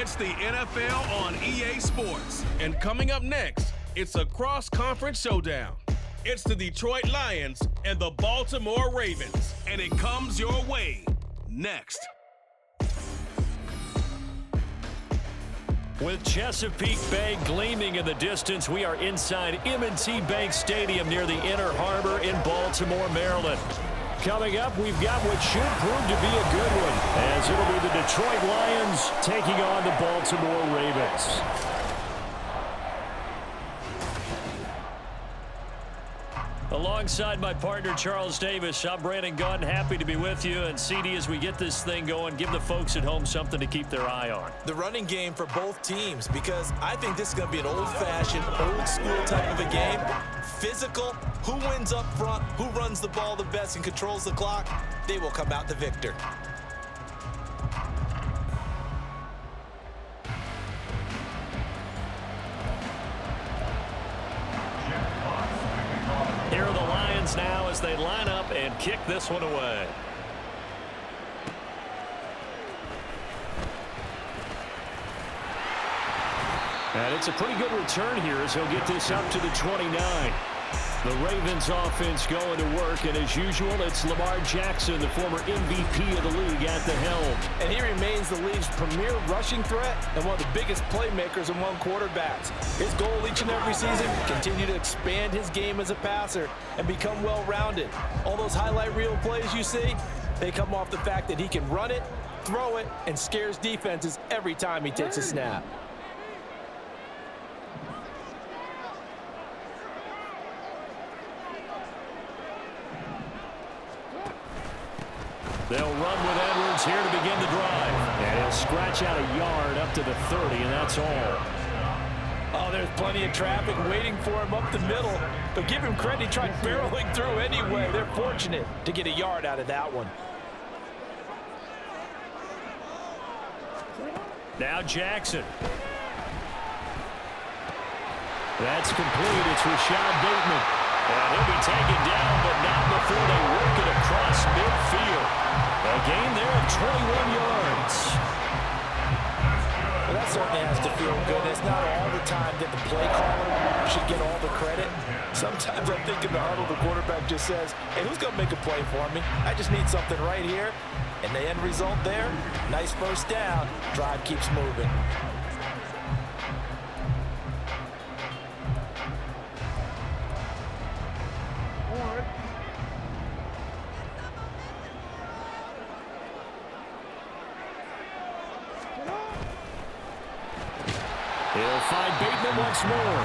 It's the NFL on EA Sports. And coming up next, it's a cross-conference showdown. It's the Detroit Lions and the Baltimore Ravens. And it comes your way next. With Chesapeake Bay gleaming in the distance, we are inside M&T Bank Stadium near the Inner Harbor in Baltimore, Maryland. Coming up, we've got what should prove to be a good one, as it'll be the Detroit Lions taking on the Baltimore Ravens. Alongside my partner, Charles Davis, I'm Brandon Gunn, happy to be with you. And CD, as we get this thing going, give the folks at home something to keep their eye on. The running game for both teams, because I think this is going to be an old-fashioned, old-school type of a game. Physical, who wins up front, who runs the ball the best and controls the clock, they will come out the victor. Here are the Lions now as they line up and kick this one away. And it's a pretty good return here as he'll get this up to the 29. The Ravens offense going to work, and as usual, it's Lamar Jackson, the former MVP of the league, at the helm. And he remains the league's premier rushing threat and one of the biggest playmakers among quarterbacks. His goal each and every season, continue to expand his game as a passer and become well-rounded. All those highlight reel plays you see, they come off the fact that he can run it, throw it, and scares defenses every time he takes a snap. They'll run with Edwards here to begin the drive. And he'll scratch out a yard up to the 30, and that's all. Oh, there's plenty of traffic waiting for him up the middle. But give him credit, he tried barreling through anyway. They're fortunate to get a yard out of that one. Now Jackson. That's complete. It's Rashad Bateman. And he'll be taken down, but not before they work it across midfield. A gain there of 21 yards. Well, that certainly has to feel good. It's not all the time that the play caller should get all the credit. Sometimes I think in the huddle, the quarterback just says, hey, who's going to make a play for me? I just need something right here. And the end result there, nice first down. Drive keeps moving. He'll find Bateman once more.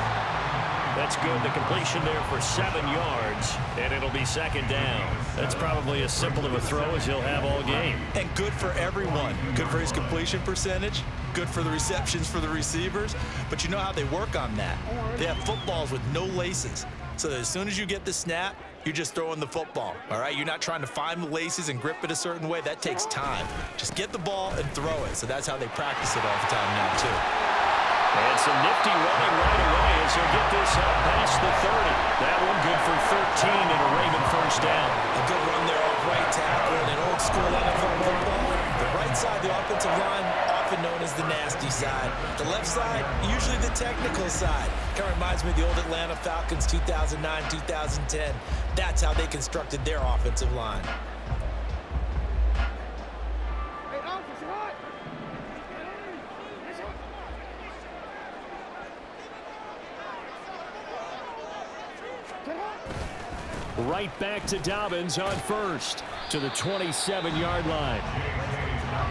That's good. The completion there for 7 yards, and it'll be second down. That's probably as simple of a throw as he'll have all game. And good for everyone. Good for his completion percentage. Good for the receptions for the receivers. But you know how they work on that. They have footballs with no laces. So that as soon as you get the snap, you're just throwing the football, all right? You're not trying to find the laces and grip it a certain way. That takes time. Just get the ball and throw it. So that's how they practice it all the time now, too. And some nifty running right away as he'll get this up past the 30. That one good for 13 and a Raven first down. A good run there off right tackle in an old school NFL football. The right side, the offensive line, often known as the nasty side. The left side, usually the technical side. Kind of reminds me of the old Atlanta Falcons 2009, 2010. That's how they constructed their offensive line. Right back to Dobbins on first to the 27-yard line.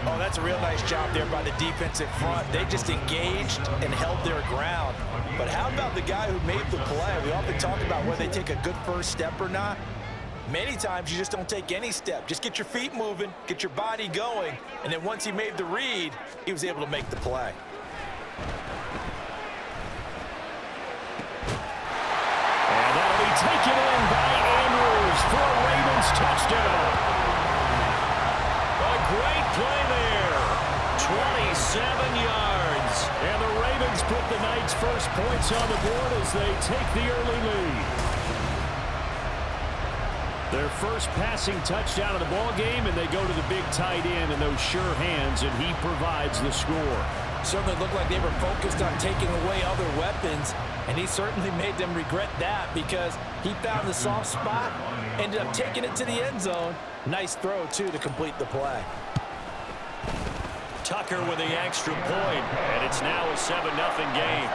Oh, that's a real nice job there by the defensive front. They just engaged and held their ground. But how about the guy who made the play? We often talk about whether they take a good first step or not. Many times you just don't take any step. Just get your feet moving, get your body going, and then once he made the read, he was able to make the play. And that'll be taken in by Andrews for a Ravens touchdown. A great play there. 27 yards. And the Ravens put the Knights' first points on the board as they take the early lead. Their first passing touchdown of the ball game, and they go to the big tight end in those sure hands, and he provides the score. Certainly looked like they were focused on taking away other weapons, and he certainly made them regret that because he found the soft spot, ended up taking it to the end zone. Nice throw, too, to complete the play. Tucker with the extra point, and it's now a 7-0 game.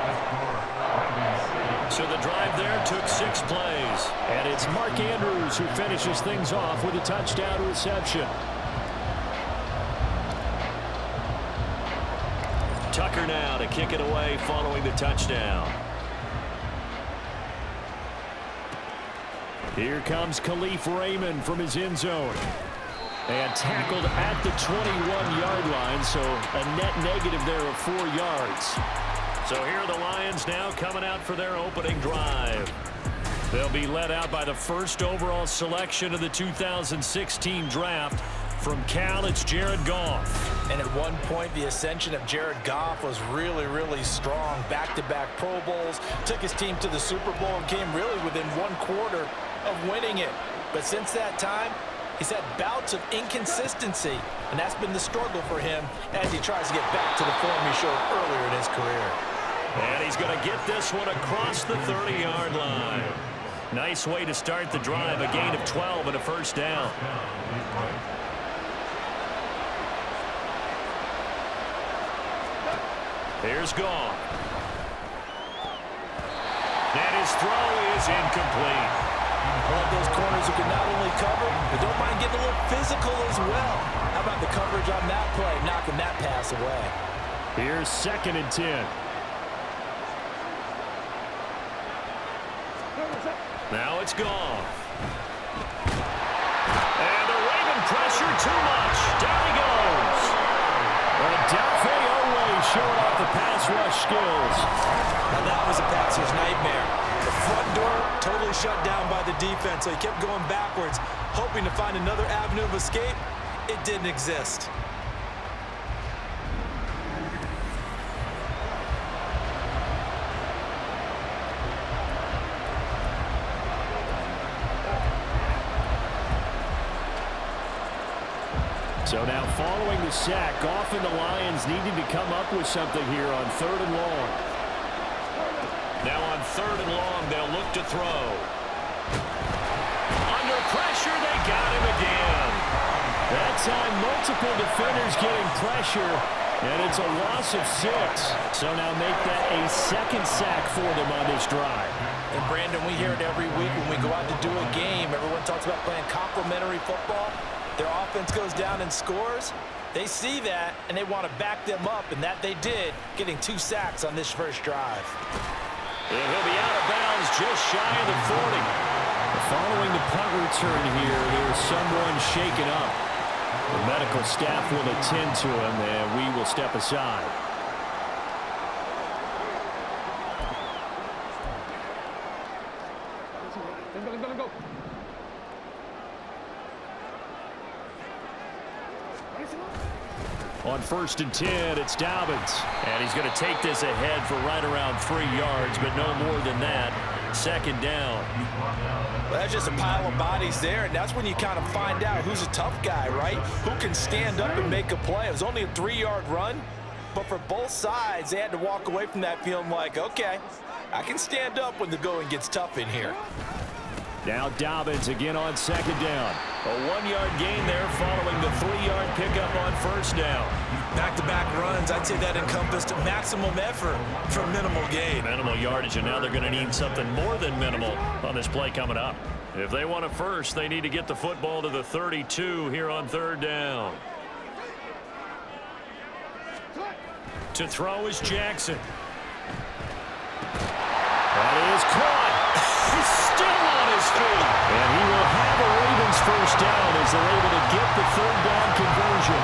So the drive there took 6 plays. And it's Mark Andrews who finishes things off with a touchdown reception. Tucker now to kick it away following the touchdown. Here comes Khalif Raymond from his end zone. And tackled at the 21-yard line, so a net negative there of 4 yards. So here are the Lions now coming out for their opening drive. They'll be led out by the first overall selection of the 2016 draft. From Cal, it's Jared Goff. And at one point, the ascension of Jared Goff was really, really strong. Back-to-back Pro Bowls, took his team to the Super Bowl and came really within 1 quarter of winning it. But since that time, he's had bouts of inconsistency, and that's been the struggle for him as he tries to get back to the form he showed earlier in his career. And he's going to get this one across the 30-yard line. Nice way to start the drive, a gain of 12 and a first down. Here's Goff. And his throw is incomplete. I love those corners who can not only cover, but don't mind getting a little physical as well. How about the coverage on that play, knocking that pass away? Here's 2nd and 10. Now it's Goff. And the Raven pressure too much. Down he goes. Adolphe showing off the pass rush skills. Now that was a passer's nightmare. The front door totally shut down by the defense, so he kept going backwards, hoping to find another avenue of escape. It didn't exist. So now following the sack, Goff and the Lions needing to come up with something here on 3rd and long. Now on 3rd and long, they'll look to throw. Under pressure, they got him again. That time, multiple defenders getting pressure, and it's a loss of 6. So now make that a 2nd sack for them on this drive. And Brandon, we hear it every week when we go out to do a game. Everyone talks about playing complementary football. Their offense goes down and scores. They see that, and they want to back them up, and that they did, getting 2 sacks on this first drive. And he'll be out of bounds just shy of the 40. Following the punt return here, there's someone shaken up. The medical staff will attend to him, and we will step aside. On 1st and 10, it's Dobbins. And he's going to take this ahead for right around 3 yards, but no more than that. 2nd down. Well, that's just a pile of bodies there, and that's when you kind of find out who's a tough guy, right? Who can stand up and make a play. It was only a 3-yard run, but for both sides, they had to walk away from that feeling like, okay, I can stand up when the going gets tough in here. Now Dobbins again on 2nd down. A 1-yard gain there following the 3-yard pickup on 1st down. Back-to-back runs, I'd say that encompassed maximum effort for minimal gain. Minimal yardage, and now they're going to need something more than minimal on this play coming up. If they want it first, they need to get the football to the 32 here on 3rd down. To throw is Jackson. That is caught. He's still on his feet. And he will have a Ravens first down as they're able to get the 3rd down conversion.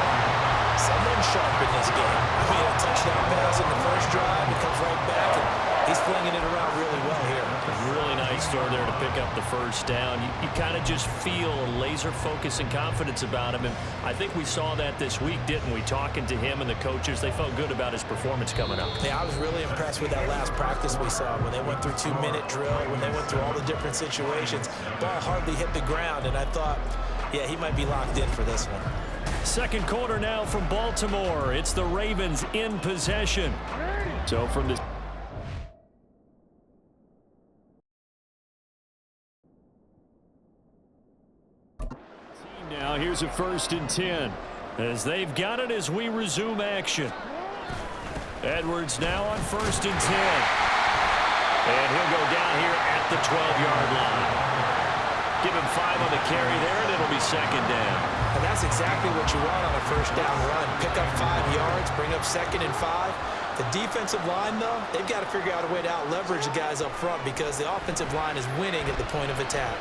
Someone sharp in this game. He had a touchdown pass in the first drive. He comes right back, and he's flinging it around really well here. Really nice throw there to pick up the first down. You kind of just feel a laser focus and confidence about him. And I think we saw that this week, didn't we? Talking to him and the coaches, they felt good about his performance coming up. Yeah, I was really impressed with that last practice we saw when they went through 2-minute drill, when they went through all the different situations. Ball hardly hit the ground, and I thought, yeah, he might be locked in for this one. Second quarter now from Baltimore. It's the Ravens in possession. So from this... Now here's a 1st and 10. As they've got it as we resume action. Edwards now on 1st and 10. And he'll go down here at the 12-yard line. Give him 5 on the carry there, and it'll be 2nd down. And that's exactly what you want on a 1st down run. Pick up 5 yards, bring up 2nd and 5. The defensive line, though, they've got to figure out a way to out-leverage the guys up front because the offensive line is winning at the point of attack.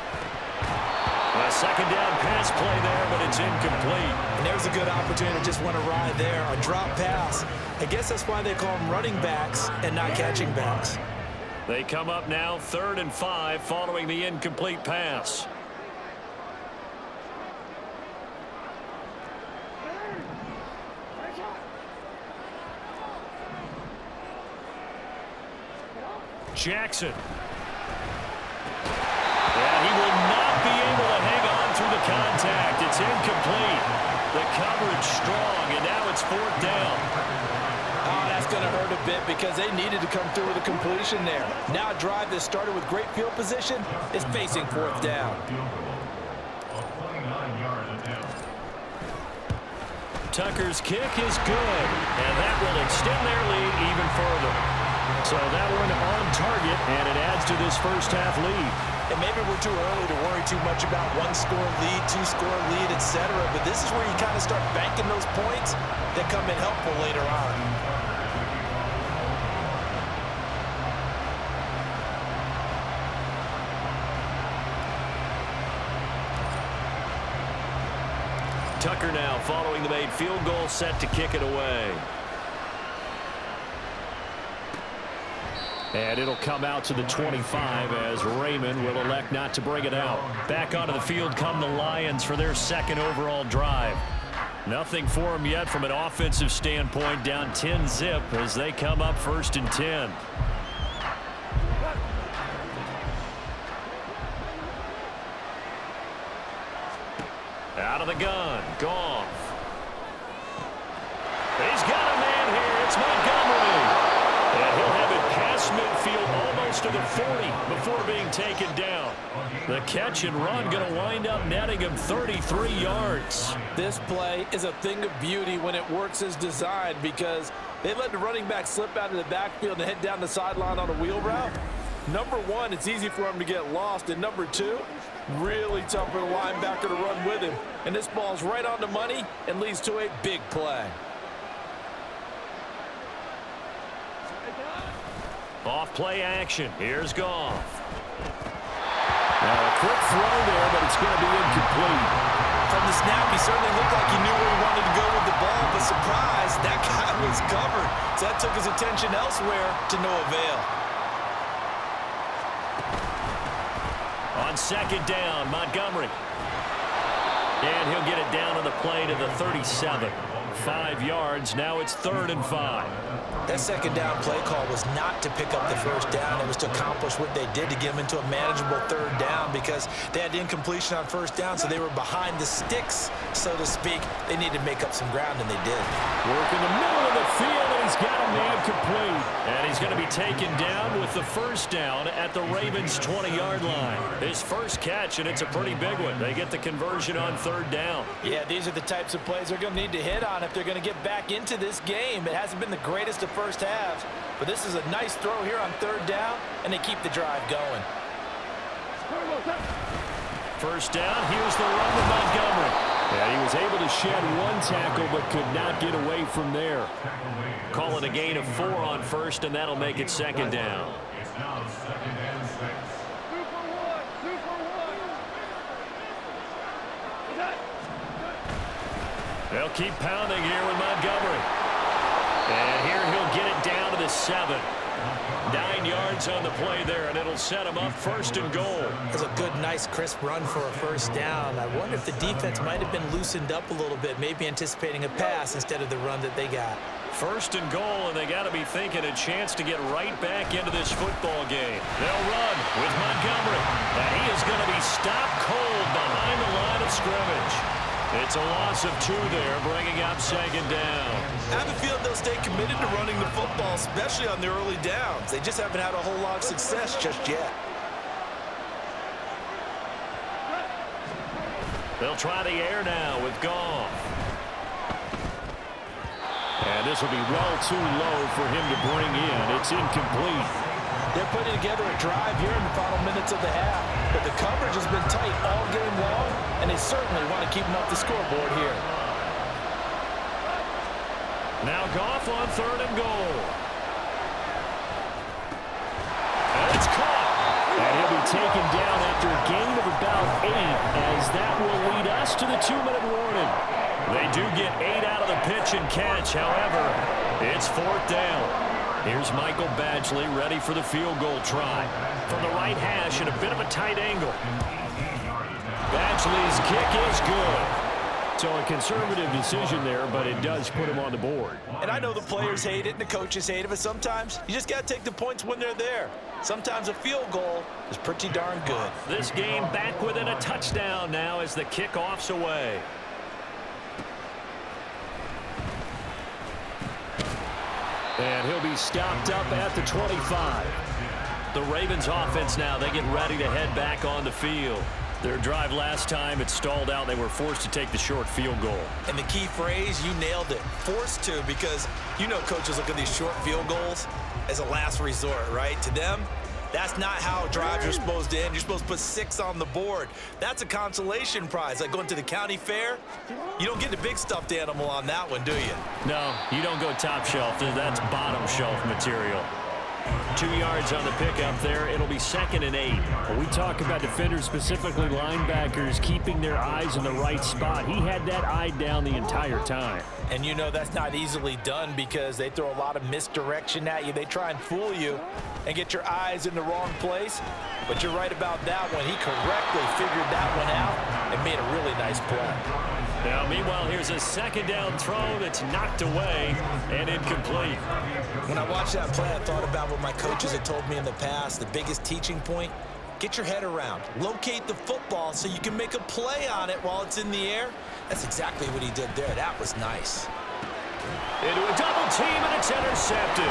A 2nd down pass play there, but it's incomplete. And there's a good opportunity to just want to ride there. A drop pass. I guess that's why they call them running backs and not catching backs. They come up now 3rd and 5 following the incomplete pass. Jackson. And he will not be able to hang on through the contact. It's incomplete. The coverage strong, and now it's 4th down. Oh, that's going to hurt a bit because they needed to come through with a completion there. Now a drive that started with great field position is facing 4th down. Tucker's kick is good, and that will extend their lead even further. So that one on target, and it adds to this first half lead. And maybe we're too early to worry too much about 1-score lead, 2-score lead, etc. But this is where you kind of start banking those points that come in helpful later on. Tucker now following the made field goal, set to kick it away. And it'll come out to the 25 as Raymond will elect not to bring it out. Back onto the field come the Lions for their 2nd overall drive. Nothing for them yet from an offensive standpoint, down 10-zip as they come up 1st and 10. Out of the gun, Goff. He's got a man here, it's Montgomery. And he'll have it past midfield almost to the 40 before being taken down. The catch and run going to wind up netting him 33 yards. This play is a thing of beauty when it works as designed because they let the running back slip out of the backfield and head down the sideline on a wheel route. Number 1, it's easy for him to get lost. And number 2, really tough for the linebacker to run with him. And this ball's right on the money and leads to a big play. Off play action. Here's Goff. Now a quick throw there, but it's going to be incomplete. From the snap, he certainly looked like he knew where he wanted to go with the ball, but surprise, that guy was covered. So that took his attention elsewhere to no avail. On 2nd down, Montgomery. And he'll get it down on the play to the 37. 5 yards. Now it's 3rd and 5. That 2nd down play call was not to pick up the 1st down. It was to accomplish what they did to get them into a manageable 3rd down because they had incompletion on 1st down, so they were behind the sticks, so to speak. They needed to make up some ground, and they did. Work in the middle of the field, and he's got a man complete. And he's going to be taken down with the 1st down at the Ravens' 20-yard line. His first catch, and it's a pretty big one. They get the conversion on 3rd down. Yeah, these are the types of plays they're going to need to hit on if they're going to get back into this game. It hasn't been the greatest of first halves, but this is a nice throw here on 3rd down, and they keep the drive going. 1st down, here's the run with Montgomery. And he was able to shed 1 tackle, but could not get away from there. Calling a gain of 4 on 1st, and that'll make it 2nd down. They'll keep pounding here with Montgomery. And here he'll get it down to the 7. 9 yards on the play there, and it'll set him up 1st and goal. That's a good, nice, crisp run for a 1st down. I wonder if the defense might have been loosened up a little bit, maybe anticipating a pass instead of the run that they got. 1st and goal, and they got to be thinking a chance to get right back into this football game. They'll run with Montgomery, and he is going to be stopped cold behind the line of scrimmage. It's a loss of 2 there, bringing up second down. I have a feeling they'll stay committed to running the football, especially on their early downs. They just haven't had a whole lot of success just yet. They'll try the air now with Goff. And this will be well too low for him to bring in. It's incomplete. They're putting together a drive here in the final minutes of the half, but the coverage has been tight all game long, and they certainly want to keep them up the scoreboard here. Now Goff on 3rd and goal. And it's caught. And he'll be taken down after a gain of about 8, as that will lead us to the 2-minute warning. They do get 8 out of the pitch and catch. However, it's 4th down. Here's Michael Badgley ready for the field goal try. From the right hash at a bit of a tight angle. Badgley's kick is good. So a conservative decision there, but it does put him on the board. And I know the players hate it and the coaches hate it, but sometimes you just got to take the points when they're there. Sometimes a field goal is pretty darn good. This game back within a touchdown now as the kickoff's away. And he'll be stopped up at the 25. The Ravens offense now, they get ready to head back on the field. Their drive last time, it stalled out. They were forced to take the short field goal. And the key phrase, you nailed it, forced to, because you know coaches look at these short field goals as a last resort, right? To them, that's not how drives are supposed to end. You're supposed to put 6 on the board. That's a consolation prize, like going to the county fair. You don't get the big stuffed animal on that one, do you? No, you don't go top shelf. That's bottom shelf material. 2 yards on the pickup there. It'll be 2nd and 8. When we talk about defenders, specifically linebackers, keeping their eyes in the right spot. He had that eye down the entire time. And you know that's not easily done because they throw a lot of misdirection at you. They try and fool you and get your eyes in the wrong place. But you're right about that one. He correctly figured that one out and made a really nice play. Now, meanwhile, here's a 2nd down throw that's knocked away and incomplete. When I watched that play, I thought about what my coaches had told me in the past. The biggest teaching point, get your head around. Locate the football so you can make a play on it while it's in the air. That's exactly what he did there. That was nice. Into a double team, and it's intercepted.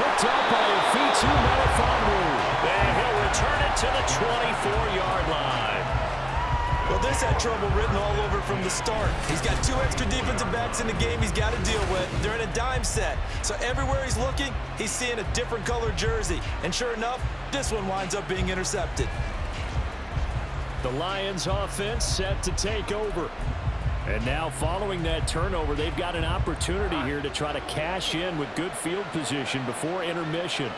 Picked up by a Fitu Melifonwu. And he'll return it to the 24-yard line. Well, this had trouble written all over from the start. He's got 2 extra defensive backs in the game he's got to deal with. They're in a dime set. So everywhere he's looking, he's seeing a different color jersey. And sure enough, this one winds up being intercepted. The Lions offense set to take over. And now following that turnover, they've got an opportunity here to try to cash in with good field position before intermission.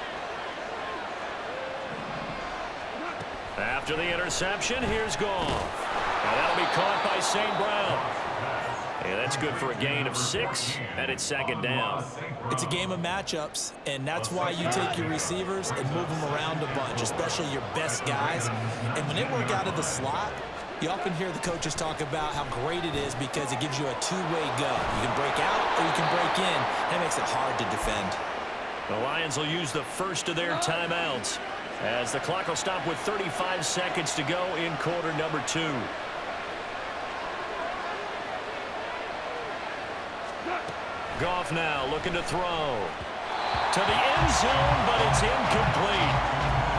After the interception, here's Goff. And that'll be caught by St. Brown. Yeah, that's good for a gain of 6, and it's 2nd down. It's a game of matchups, and that's why you take your receivers and move them around a bunch, especially your best guys. And when they work out of the slot, you often hear the coaches talk about how great it is because it gives you a 2-way go. You can break out or you can break in. That makes it hard to defend. The Lions will use the first of their timeouts as the clock will stop with 35 seconds to go in quarter number 2. Goff now looking to throw to the end zone, but it's incomplete.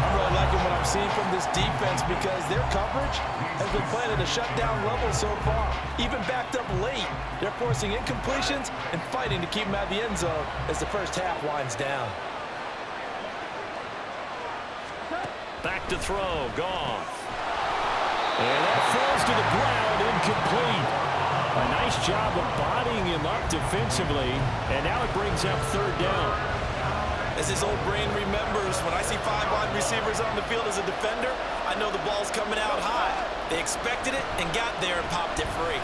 I'm really liking what I'm seeing from this defense because their coverage has been playing at a shutdown level so far. Even backed up late, they're forcing incompletions and fighting to keep them out of the end zone as the first half winds down. Back to throw, Goff. And that falls to the ground, incomplete. A nice job of bodying him up defensively, and now it brings up 3rd down. As his old brain remembers, when I see 5 wide receivers on the field as a defender, I know the ball's coming out high. They expected it and got there and popped it free.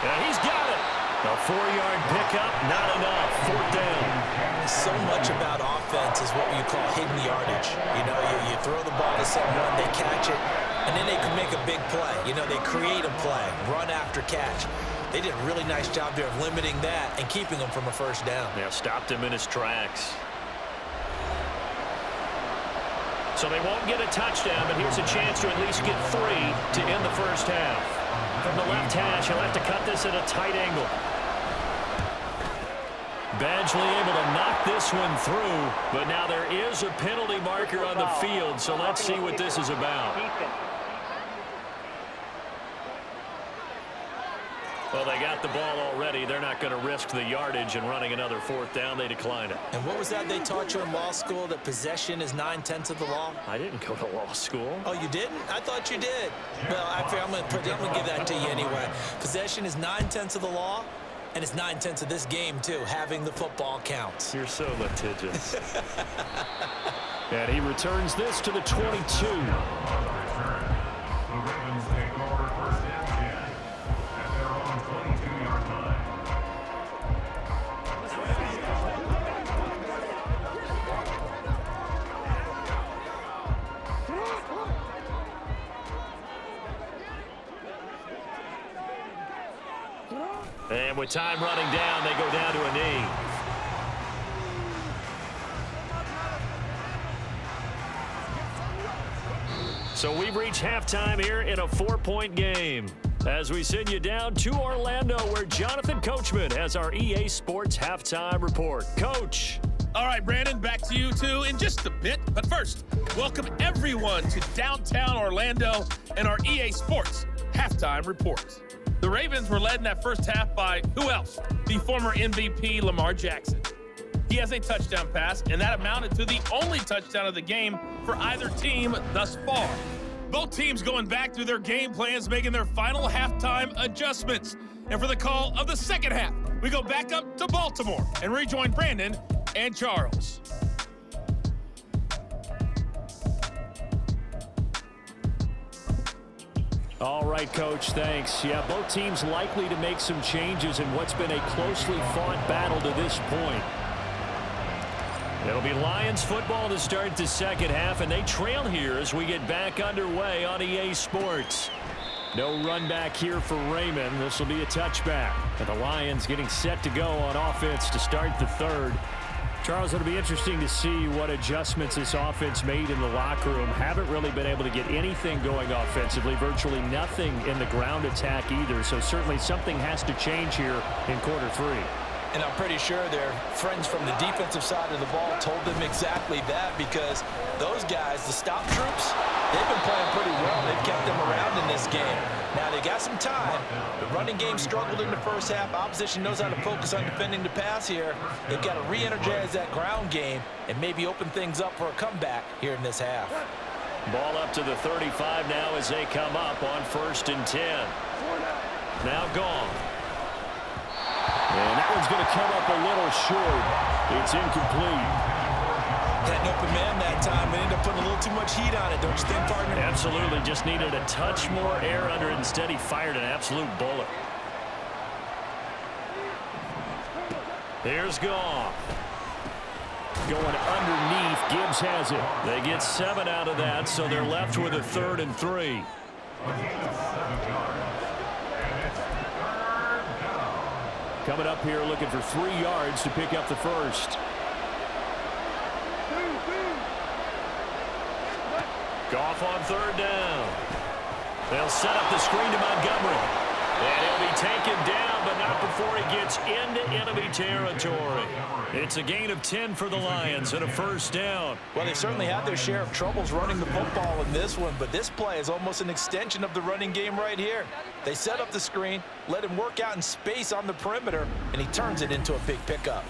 Yeah, he's got it. A 4-yard pickup, not enough. 4th down. So much about offense is what you call hidden yardage. You know, you throw the ball to someone, they catch it, and then they can make a big play. You know, they create a play, run after catch. They did a really nice job there of limiting that and keeping him from a 1st down. Yeah, stopped him in his tracks. So they won't get a touchdown, but here's a chance to at least get 3 to end the first half. From the left hash, he'll have to cut this at a tight angle. Badgley able to knock this one through, but now there is a penalty marker on the field, so let's see what this is about. Well, they got the ball already. They're not going to risk the yardage and running another 4th down. They decline it. And what was that they taught you in law school, that possession is 9/10 of the law? I didn't go to law school. Oh, you didn't? I thought you did. Well, I'm going to give that to you anyway. Possession is 9/10 of the law, and it's 9/10 of this game, too. Having the football counts. You're so litigious. And he returns this to the 22. And with time running down, they go down to a knee. So we've reached halftime here in a 4-point game. As we send you down to Orlando, where Jonathan Coachman has our EA Sports halftime report. Coach. All right, Brandon, back to you two in just a bit. But first, welcome everyone to downtown Orlando and our EA Sports halftime report. The Ravens were led in that first half by who else? The former MVP, Lamar Jackson. He has a touchdown pass, and that amounted to the only touchdown of the game for either team thus far. Both teams going back through their game plans, making their final halftime adjustments. And for the call of the second half, we go back up to Baltimore and rejoin Brandon and Charles. All right, Coach, thanks. Yeah, both teams likely to make some changes in what's been a closely fought battle to this point. It'll be Lions football to start the second half, and they trail here as we get back underway on EA Sports. No run back here for Raymond. This will be a touchback. And the Lions getting set to go on offense to start the third. Charles, it'll be interesting to see what adjustments this offense made in the locker room. Haven't really been able to get anything going offensively, virtually nothing in the ground attack either. So certainly something has to change here in quarter 3. And I'm pretty sure their friends from the defensive side of the ball told them exactly that, because those guys, the stop troops, they've been playing pretty well. They've kept them around in this game. Now, they got some time. The running game struggled in the first half. Opposition knows how to focus on defending the pass here. They've got to re-energize that ground game and maybe open things up for a comeback here in this half. Ball up to the 35 now as they come up on 1st and 10. Now gone. And that one's going to come up a little short. It's incomplete. Had an open man that time, but ended up putting a little too much heat on it, don't you think, partner? Absolutely. Just needed a touch more air under it. Instead, he fired an absolute bullet. Here's Goff. Going underneath. Gibbs has it. They get 7 out of that, so they're left with a 3rd and 3. Coming up here looking for 3 yards to pick up the first. Goff on 3rd down. They'll set up the screen to Montgomery. And he'll be taken down, but not before he gets into enemy territory. It's a gain of 10 for the Lions and a 1st down. Well, they certainly had their share of troubles running the football in this one, but this play is almost an extension of the running game right here. They set up the screen, let him work out in space on the perimeter, and he turns it into a big pickup.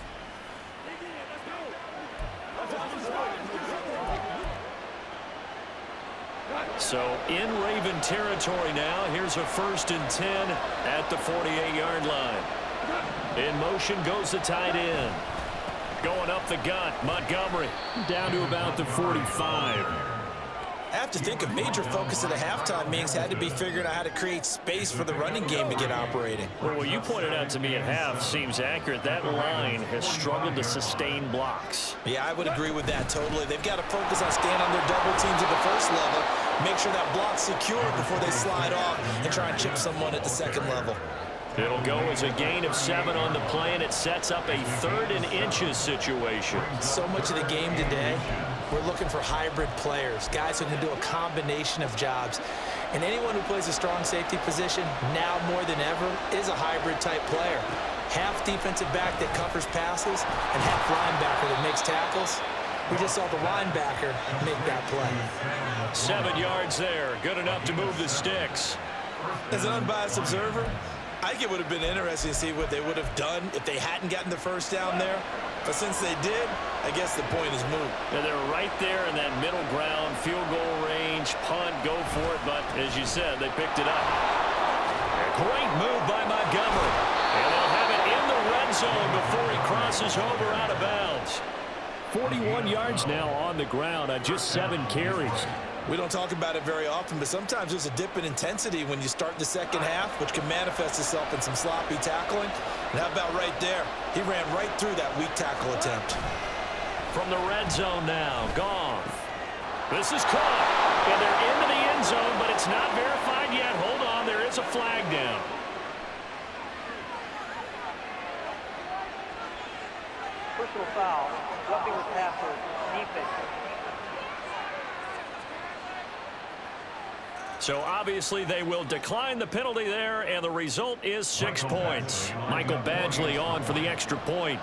So in Raven territory now. Here's a 1st and 10 at the 48-yard line. In motion goes the tight end. Going up the gut, Montgomery down to about the 45. I have to think a major focus of the halftime meetings had to be figuring out how to create space for the running game to get operating. Well, what you pointed out to me at half seems accurate. That line has struggled to sustain blocks. Yeah, I would agree with that totally. They've got to focus on staying on their double teams at the first level, make sure that block's secure before they slide off and try and chip someone at the second level. It'll go as a gain of 7 on the play, and it sets up a 3rd and inches situation. So much of the game today we're looking for hybrid players, guys who can do a combination of jobs. And anyone who plays a strong safety position, now more than ever, is a hybrid-type player. Half defensive back that covers passes and half linebacker that makes tackles. We just saw the linebacker make that play. 7 yards there. Good enough to move the sticks. As an unbiased observer, I think it would have been interesting to see what they would have done if they hadn't gotten the first down there. But since they did, I guess the point is moot. Yeah, they're right there in that middle ground, field goal range, punt, go for it. But as you said, they picked it up. A great move by Montgomery. And they'll have it in the red zone before he crosses over out of bounds. 41 yards now on the ground on just 7 carries. We don't talk about it very often, but sometimes there's a dip in intensity when you start the second half, which can manifest itself in some sloppy tackling. And how about right there? He ran right through that weak tackle attempt. From the red zone now, Goff. This is caught. And they're into the end zone, but it's not verified yet. Hold on, there is a flag down. Personal foul, roughing the passer, defense. So obviously they will decline the penalty there, and the result is 6 points. Michael Badgley on for the extra point.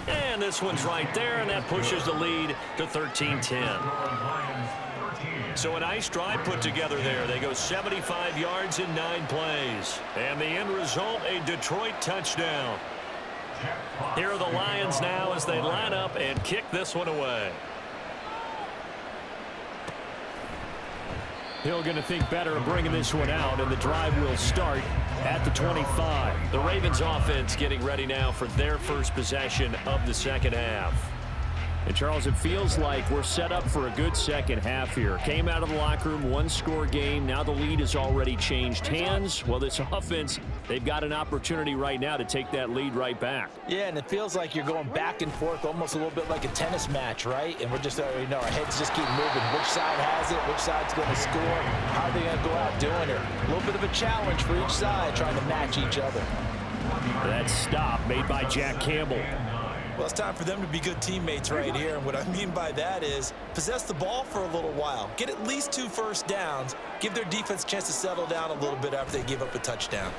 And this one's right there, and that pushes the lead to 13-10. So a nice drive put together there. They go 75 yards in 9 plays. And the end result, a Detroit touchdown. Here are the Lions now as they line up and kick this one away. Hill going to think better of bringing this one out, and the drive will start at the 25. The Ravens offense getting ready now for their first possession of the second half. And, Charles, it feels like we're set up for a good second half here. Came out of the locker room, 1-score game. Now the lead has already changed hands. Well, this offense, they've got an opportunity right now to take that lead right back. Yeah, and it feels like you're going back and forth almost a little bit like a tennis match, right? And we're just, our heads just keep moving. Which side has it? Which side's going to score? How are they going to go out doing it? A little bit of a challenge for each side trying to match each other. That stop made by Jack Campbell. Well, it's time for them to be good teammates right here. And what I mean by that is possess the ball for a little while. Get at least 2 first downs. Give their defense a chance to settle down a little bit after they give up a touchdown.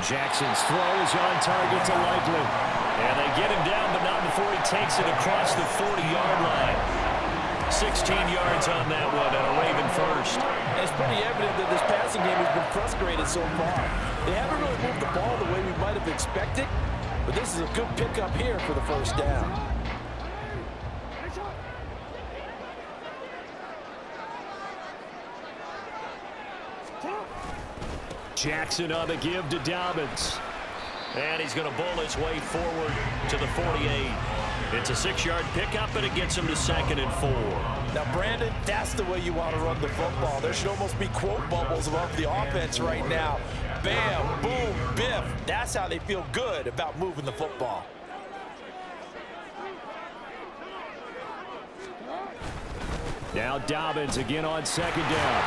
Jackson's throw is on target to Likely. And they get him down, but not before he takes it across the 40-yard line. 16 yards on that one, and a Raven first. And it's pretty evident that this passing game has been frustrated so far. They haven't really moved the ball the way we might have expected, but this is a good pickup here for the first down. Jackson on the give to Dobbins. And he's going to bowl his way forward to the 48. It's a 6-yard pickup, and it gets him to 2nd and 4. Now, Brandon, that's the way you want to run the football. There should almost be quote bubbles above the offense right now. Bam, boom, biff. That's how they feel good about moving the football. Now Dobbins again on 2nd down.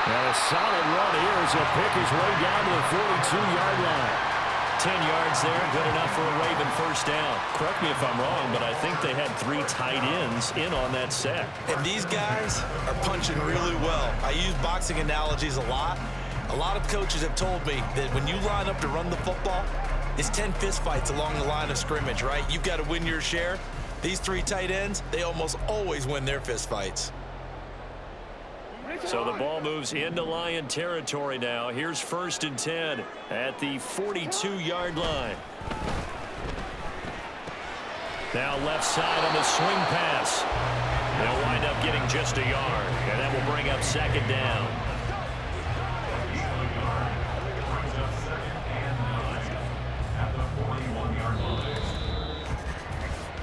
And a solid run here as he'll pick his way down to the 42-yard line. 10 yards there, good enough for a Raven first down. Correct me if I'm wrong, but I think they had 3 tight ends in on that set. And these guys are punching really well. I use boxing analogies a lot. A lot of coaches have told me that when you line up to run the football, it's 10 fistfights along the line of scrimmage, right? You've got to win your share. These 3 tight ends, they almost always win their fistfights. So the ball moves into Lion territory now. Here's 1st and 10 at the 42-yard line. Now left side on the swing pass. They'll wind up getting just a yard, and that will bring up 2nd down.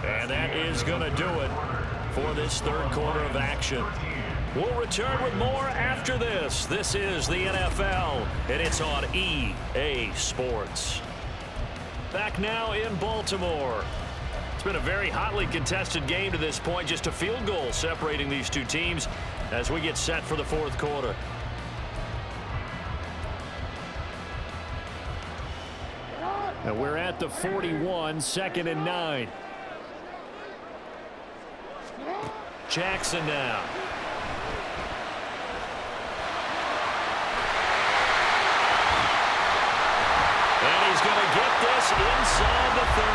And that is going to do it for this 3rd quarter of action. We'll return with more after this. This is the NFL, and it's on EA Sports. Back now in Baltimore. It's been a very hotly contested game to this point. Just a field goal separating these 2 teams as we get set for the 4th quarter. And we're at the 41, 2nd and 9. Jackson now. And he's going to get this inside the 30.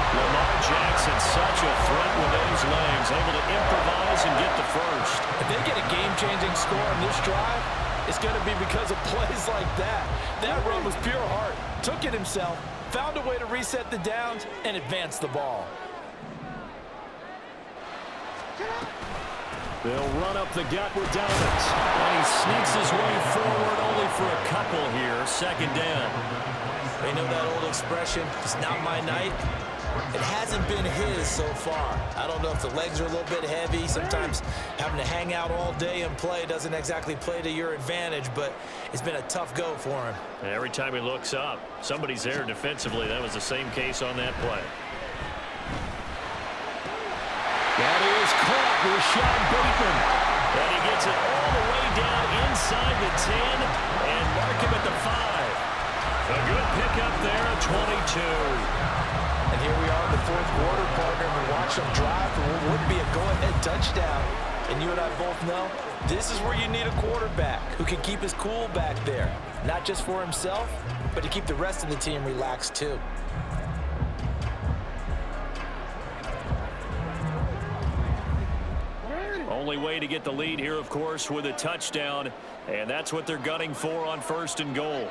Lamar Jackson, such a threat with those legs, able to improvise and get the first. If they get a game-changing score on this drive, it's going to be because of plays like that. That run was pure heart. Took it himself, found a way to reset the downs, and advance the ball. They'll run up the gut with Downs. And he sneaks his way forward only for a couple here. 2nd down. You know that old expression, it's not my night? It hasn't been his so far. I don't know if the legs are a little bit heavy. Sometimes having to hang out all day and play doesn't exactly play to your advantage, but it's been a tough go for him. And every time he looks up, somebody's there defensively. That was the same case on that play. That is caught with Sean Bateman. And he gets it all the way down inside the 10 and mark him at the 5. A good pickup there at 22. And here we are in the 4th quarter, partner. We watch them drive for what would be a go-ahead touchdown. And you and I both know this is where you need a quarterback who can keep his cool back there. Not just for himself, but to keep the rest of the team relaxed too. Only way to get the lead here, of course, with a touchdown. And that's what they're gunning for on 1st and goal.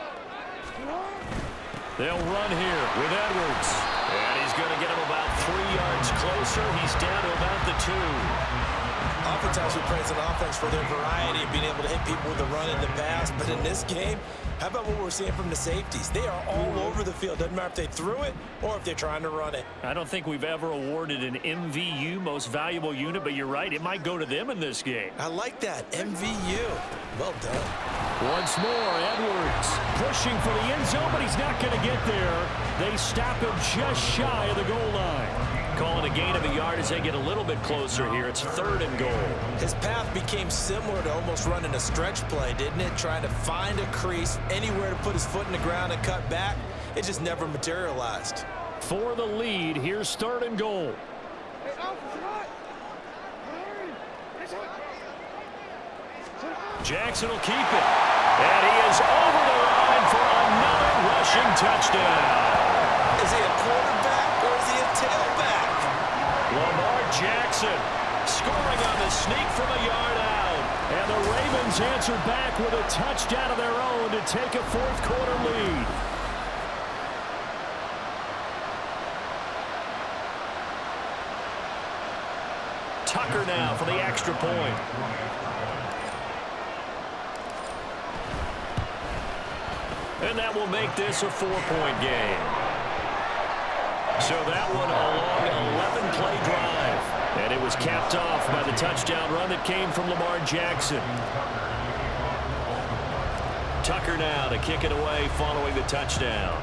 They'll run here with Edwards. And he's going to get him about 3 yards closer. He's down to about the 2. Oftentimes we praise an offense for their variety of being able to hit people with the run in the pass. But in this game, how about what we're seeing from the safeties? They are all over the field. Doesn't matter if they threw it or if they're trying to run it. I don't think we've ever awarded an MVU, most valuable unit, but you're right. It might go to them in this game. I like that. MVU. Well done. Once more, Edwards pushing for the end zone, but he's not going to get there. They stop him just shy of the goal line. Calling a gain of a yard as they get a little bit closer here. It's 3rd and goal. His path became similar to almost running a stretch play, didn't it? Trying to find a crease, anywhere to put his foot in the ground and cut back. It just never materialized. For the lead, here's 3rd and goal. Jackson will keep it. And he is over the line for another rushing touchdown. Is he a quarterback or is he a tailback? Lamar Jackson scoring on the sneak from a yard out. And the Ravens answer back with a touchdown of their own to take a 4th quarter lead. Tucker now for the extra point. And that will make this a 4-point game. So that one a long 11-play drive. And it was capped off by the touchdown run that came from Lamar Jackson. Tucker now to kick it away following the touchdown.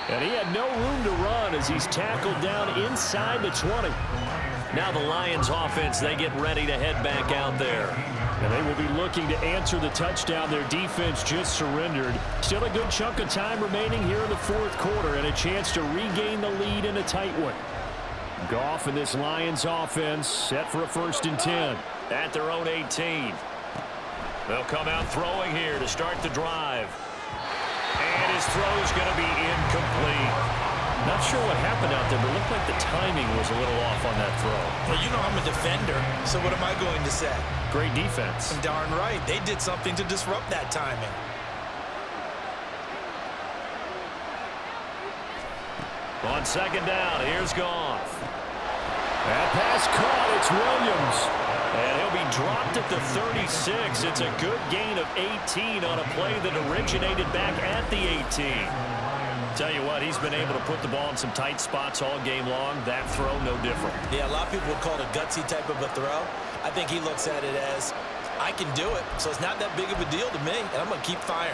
And he had no room to run as he's tackled down inside the 20. Now the Lions offense, they get ready to head back out there. And they will be looking to answer the touchdown their defense just surrendered. Still a good chunk of time remaining here in the 4th quarter and a chance to regain the lead in a tight one. Goff and this Lions offense set for a 1st and 10 at their own 18. They'll come out throwing here to start the drive. And his throw is going to be incomplete. Not sure what happened out there, but it looked like the timing was a little off on that throw. Well, you know I'm a defender, so what am I going to say? Great defense. Darn right. They did something to disrupt that timing. On 2nd down, here's Goff. That pass caught. It's Williams. And he'll be dropped at the 36. It's a good gain of 18 on a play that originated back at the 18. Tell you what, he's been able to put the ball in some tight spots all game long. That throw, no different. Yeah, a lot of people would call it a gutsy type of a throw. I think he looks at it as, I can do it, so it's not that big of a deal to me, and I'm going to keep firing.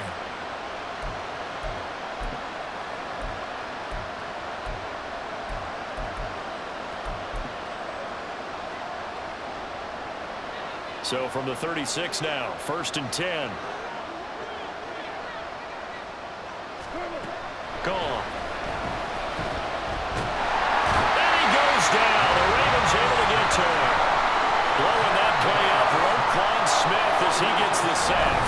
So from the 36 now, 1st and 10. Gone. And he goes down. The Ravens able to get to him. Blowing that play up, Roquan Smith as he gets the sack.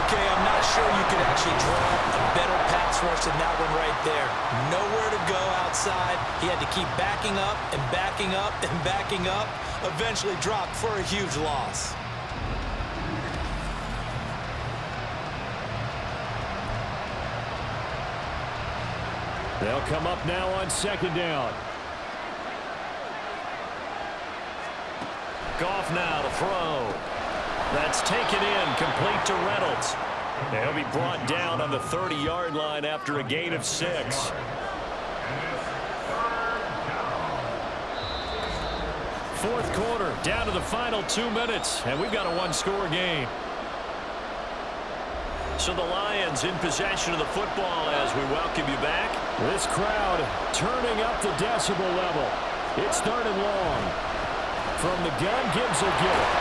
Okay, I'm not sure you could actually draw a better pass rush than that one right there. Nowhere to go outside. He had to keep backing up and backing up and backing up. Eventually dropped for a huge loss. They'll come up now on 2nd down. Goff now to throw. That's taken in, complete to Reynolds. He'll be brought down on the 30-yard line after a gain of 6. Fourth quarter, down to the final 2 minutes, and we've got a one-score game. So the Lions in possession of the football as we welcome you back. This crowd turning up the decibel level. It's 3rd and long. From the gun, Gibbs will get it.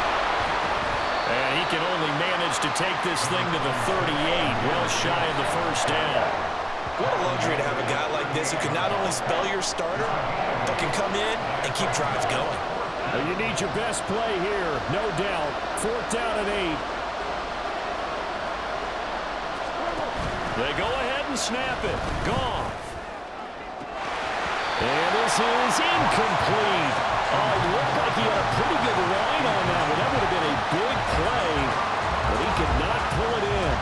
And he can only manage to take this thing to the 38, well shy of the 1st down. What a luxury to have a guy like this who can not only spell your starter, but can come in and keep drives going. Well, you need your best play here, no doubt. 4th down and 8. They go ahead and snap it. Gone. And this is incomplete. Oh, it looked like he had a pretty good line on that one. That would have been a big play, but he could not pull it in.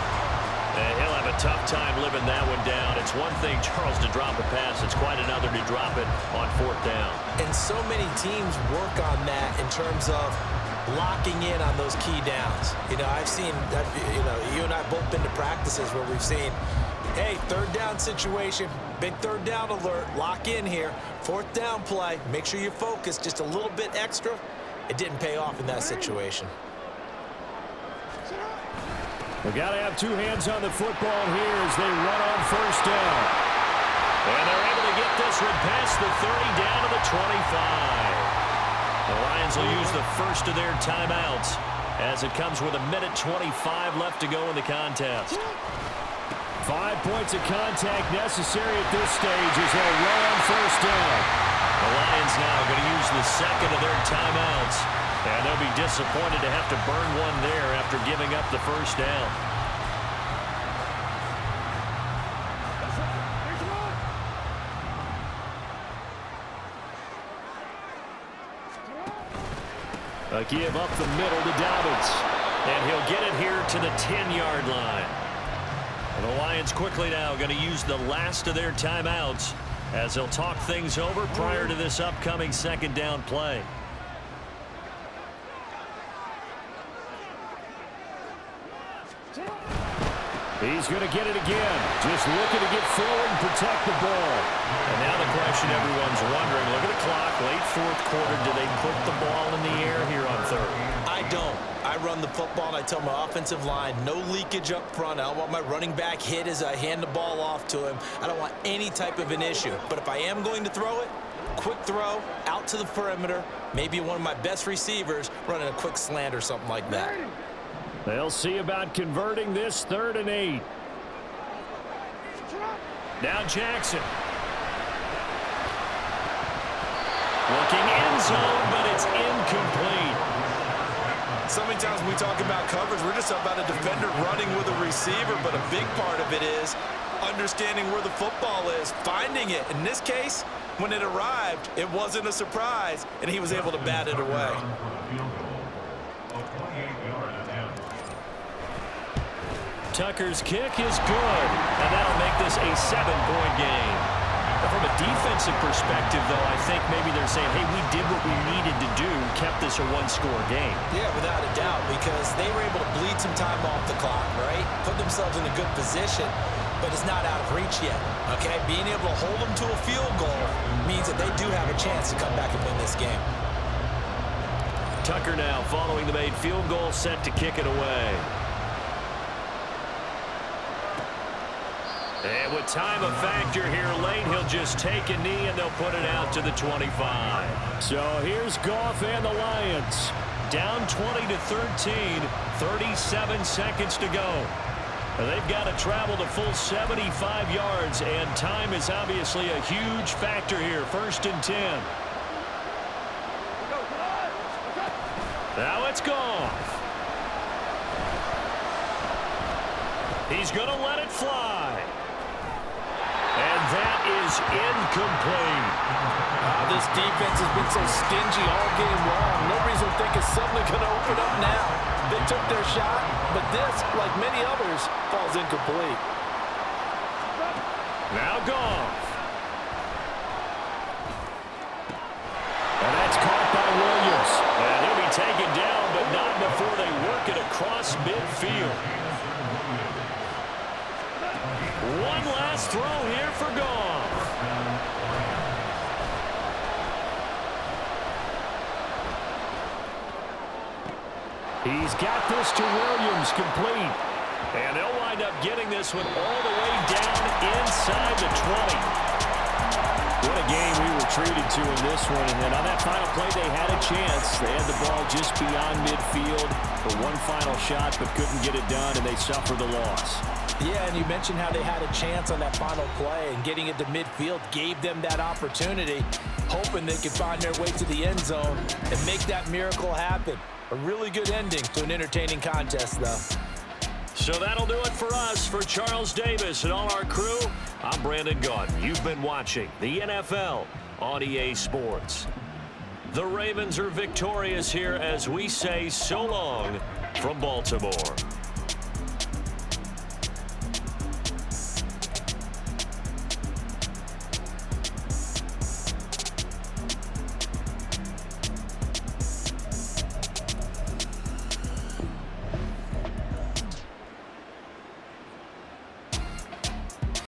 And he'll have a tough time living that one down. It's one thing, Charles, to drop a pass. It's quite another to drop it on 4th down. And so many teams work on that in terms of locking in on those key downs. You know, I've seen that, you and I both been to practices where we've seen, hey, 3rd down situation, big 3rd down alert, lock in here, 4th down play, make sure you focus just a little bit extra. It didn't pay off in that situation. We got to have 2 hands on the football here as they run on 1st down. And they're able to get this one past the 30 down to the 25. The Lions will use the first of their timeouts as it comes with 1:25 left to go in the contest. 5 points of contact necessary at this stage as they run on 1st down. The Lions now going to use the second of their timeouts, and they'll be disappointed to have to burn one there after giving up the 1st down. A give up the middle to Dobbins. And he'll get it here to the 10-yard line. And the Lions quickly now going to use the last of their timeouts as they'll talk things over prior to this upcoming 2nd down play. He's going to get it again. Just looking to get forward and protect the ball. And now the question everyone's wondering, look at the clock, late 4th quarter, do they put the ball in the air here on 3rd? I don't. I run the football and I tell my offensive line, no leakage up front. I don't want my running back hit as I hand the ball off to him. I don't want any type of an issue. But if I am going to throw it, quick throw, out to the perimeter, maybe one of my best receivers running a quick slant or something like that. They'll see about converting this 3rd and 8. Now Jackson. Looking end zone, but it's incomplete. So many times when we talk about coverage, we're just about a defender running with a receiver, but a big part of it is understanding where the football is, finding it. In this case, when it arrived, it wasn't a surprise, and he was able to bat it away. Tucker's kick is good, and that'll make this a 7-point game. From a defensive perspective, though, I think maybe they're saying, hey, we did what we needed to do, kept this a one-score game. Yeah, without a doubt, because they were able to bleed some time off the clock, right? Put themselves in a good position, but it's not out of reach yet, okay? Being able to hold them to a field goal means that they do have a chance to come back and win this game. Tucker now following the made field goal, set to kick it away. And with time a factor here late, he'll just take a knee and they'll put it out to the 25. So here's Goff and the Lions. down 20-13, 37 seconds to go. They've got to travel the full 75 yards, and time is obviously a huge factor here. 1st and 10. Now it's Goff. He's going to let it fly. And that is incomplete. This defense has been so stingy all game long. Nobody's going to think it's suddenly going to open up now. They took their shot, but this, like many others, falls incomplete. Now Goff. And that's caught by Williams. And he'll be taken down, but not before they work it across midfield. One last throw here for Goff. He's got this to Williams, complete. And they'll wind up getting this one all the way down inside the 20. What a game we were treated to in this one. And on that final play, they had a chance. They had the ball just beyond midfield for one final shot, but couldn't get it done, and they suffered the loss. Yeah, and you mentioned how they had a chance on that final play, and getting it to midfield gave them that opportunity, hoping they could find their way to the end zone and make that miracle happen. A really good ending to an entertaining contest, though. So that'll do it for us. For Charles Davis and all our crew, I'm Brandon Gaudin. You've been watching the NFL on EA Sports. The Ravens are victorious here as we say so long from Baltimore.